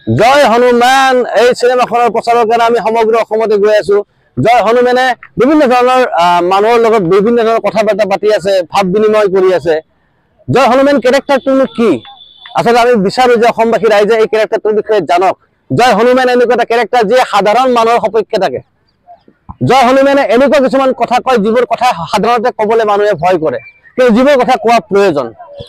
জয় হনুমান এই চিনেমাখনৰ প্ৰচাৰৰ কাৰণে আমি সমগ্ৰ অসমতে গৈ আছো। জয় হনুমানে বিভিন্ন ধৰণৰ মানুহৰ লগত বিভিন্ন ধৰণৰ কথা বাৰ্তা পাতি আছে, ভাৱ বিনিময় কৰি আছে। জয় হনুমান কেৰেক্টাৰটো কি? আচলতে আমি বিচাৰো যে অসমবাসী ৰাইজে এই কেৰেক্টাৰটোৰ বিষয়ে জানক। জয় হনুমান এনেকুৱা এটা কেৰেক্টাৰ যিয়ে সাধাৰণ মানুহৰ সপক্ষে থাকে। জয় হনুমানে এনেকুৱা কিছুমান কথা কয় যিবোৰ কথা সাধাৰণতে ক'বলৈ মানুহে ভয় কৰে, কিন্তু যিবোৰ কথা কোৱা প্ৰয়োজন।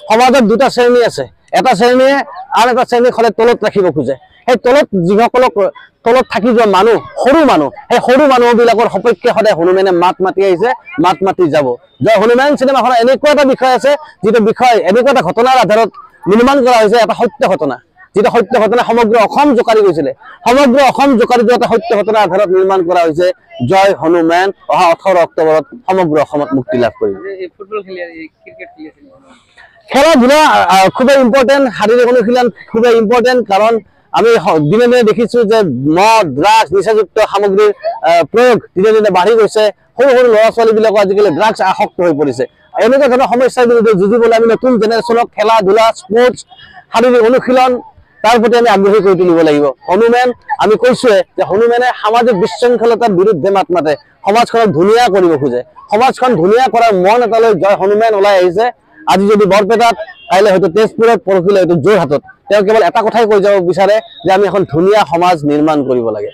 সমাজত দুটা শ্ৰেণী আছে, এটা শ্ৰেণীয়ে আন এটা শ্ৰেণীক সদায় তলত ৰাখিব খোজে। সেই তলত যিসকলক তলত থাকি যোৱা মানুহ, সৰু মানুহ, সেই সৰু মানুহবিলাকৰ সপক্ষে সদায় হনুমানে মাত মাতি আহিছে, মাত মাতি যাব। জয় হনুমান চিনেমাখনৰ এনেকুৱা এটা বিষয় আছে, যিটো বিষয় এনেকুৱা এটা ঘটনাৰ আধাৰত নিৰ্মাণ কৰা হৈছে, এটা সত্য ঘটনা, যিটো সত্য ঘটনা সমগ্ৰ অসম জোকাৰি গৈছিলে। সমগ্ৰ অসম জোকাৰি যোৱা এটা সত্য ঘটনাৰ আধাৰত নিৰ্মাণ কৰা হৈছে জয় হনুমান। অহা 18 অক্টোবৰত সমগ্ৰ অসমত মুক্তি লাভ কৰিব। খেলা ধূলা খুবই ইম্পৰ্টেণ্ট, শাৰীৰিক অনুশীলন খুবই ইম্পৰ্টেণ্ট, কাৰণ আমি দিনে দিনে দেখিছো যে মদ, ড্ৰাগছ, নিচাযুক্ত সামগ্ৰীৰ প্ৰয়োগ দিনে দিনে বাঢ়ি গৈছে। সৰু সৰু ল'ৰা ছোৱালীবিলাকো আজিকালি ড্ৰাগছ আসক্ত হৈ পৰিছে। এনেকুৱা ধৰণৰ সমস্যাৰ বিৰুদ্ধে যুঁজিবলৈ আমি নতুন জেনেৰেশ্যনক খেলা ধূলা, স্পৰ্টছ, শাৰীৰিক অনুশীলন তাৰ প্ৰতি আমি আগ্ৰহী কৰি তুলিব লাগিব। হনুমান আমি কৈছোৱে যে হনুমানে সামাজিক বিশৃংখলতাৰ বিৰুদ্ধে মাত মাতে, সমাজখনক ধুনীয়া কৰিব খোজে। সমাজখন ধুনীয়া কৰাৰ মন এটালৈ জয় হনুমান ওলাই আহিছে। আজি যদি বৰপেটাত, কাইলৈ হয়তো তেজপুৰত, পৰহিলৈ হয়তো যোৰহাটত তেওঁ কেৱল এটা কথাই কৈ যাব বিচাৰে যে আমি এখন ধুনীয়া সমাজ নিৰ্মাণ কৰিব লাগে।